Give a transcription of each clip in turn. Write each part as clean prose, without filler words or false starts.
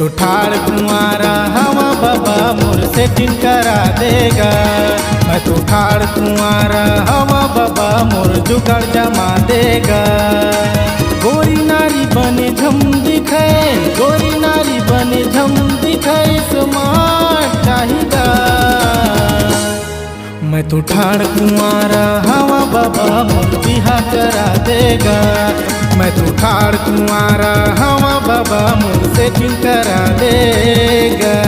तो ठाड़ कुंवारा हवा बाबा मोर सेटिंग करा देगा। मैं तो ठाड़ कुंवारा हवा बाबा मोर जुगाड़ जमा देगा। गोरी नारी बने झम दिखाए, गोरी नारी बने झम दिखाए स्मार्ट चाहिदा। मैं तो ठाड़ कुंवारा हवा बाबा मोर बिहा करा देगा। मैं तो ठाड़ कुंवारा हवा बाबा मोर सेटिंग करा देगा।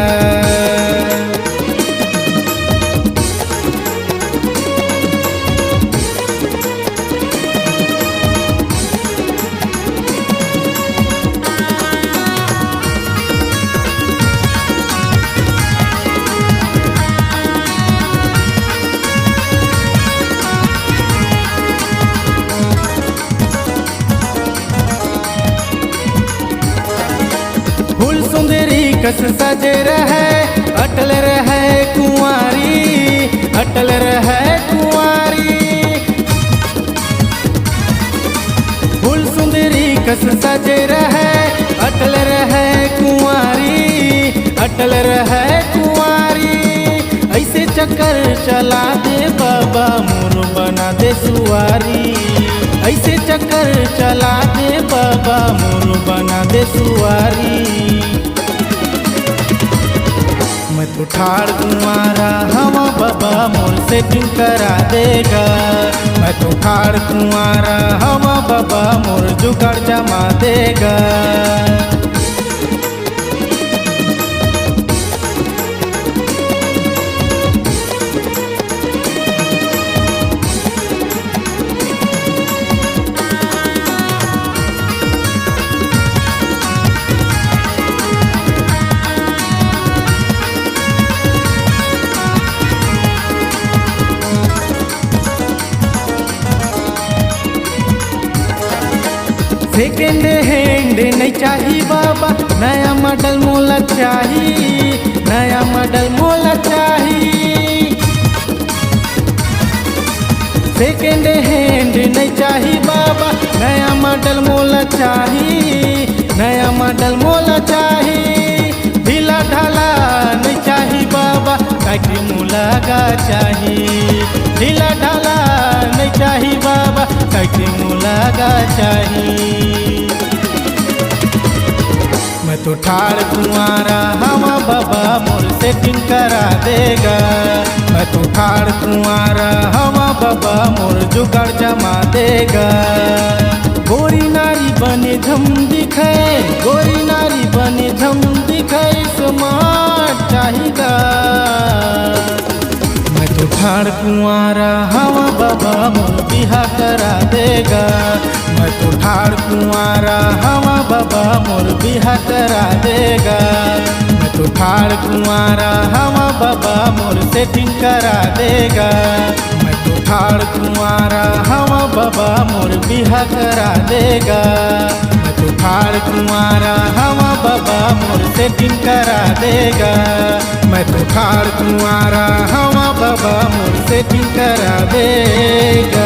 सुंदरी कस सजे रहे, अटल रहे कुंवारी, अटल रहे कुंवारी। फूल सुंदरी कस सजे रहे, अटल रहे कुंवारी, अटल रहे कुंवारी। ऐसे चक्कर चला दे बाबा मोर बना दे सुवारी। ऐसे चक्कर चला दे बाबा मोर बना दे सुवारी। मैं तो ठाड़ कुंवारा हवा बाबा मोर सेटिंग करा देगा। मैं तो ठाड़ कुंवारा हवा बाबा मोर जुगाड़ जमा देगा। सेकेंड हैंड नहीं चाहिए बाबा, नया मॉडल मोला चाहिए, नया मॉडल मोला चाहिए। सेकेंड हैंड नहीं चाहिए बाबा, नया मॉडल मोला चाहिए, नया मॉडल मोला चाहिए। ढीला ढाला नहीं चाहिए बाबा, काटी मुलागा चाहिए। ढीला ढाला नहीं चाहिए बाबा, काटी मुलागा चाहिए। मैं तो ठाड़ कुंवारा हवा बाबा मोर सेटिंग करा देगा। मैं तो ठाड़ कुंवारा हवा बाबा मोर जुगाड़ जमा देगा। गोरी नारी बने झम दिखाए, गोरी नारी बने झम दिखाए स्मार्ट चाहिदा। मैं तो ठाड़ कुंवारा हवा बाबा मोर बिहा करा देगा। मैं तो ठाड़ कुंवारा हवा बाबा मोर बिहा करा देगा। मैं तो ठाड़ कुंवारा हवा बाबा मोर सेटिंग करा देगा। मैं तो ठाड़ कुंवारा हवा बाबा मोर बिहा करा देगा। मैं तो ठाड़ कुंवारा हवा बाबा मोर सेटिंग करा देगा। मैं तो ठाड़ कुंवारा हवा बाबा मोर सेटिंग करा देगा।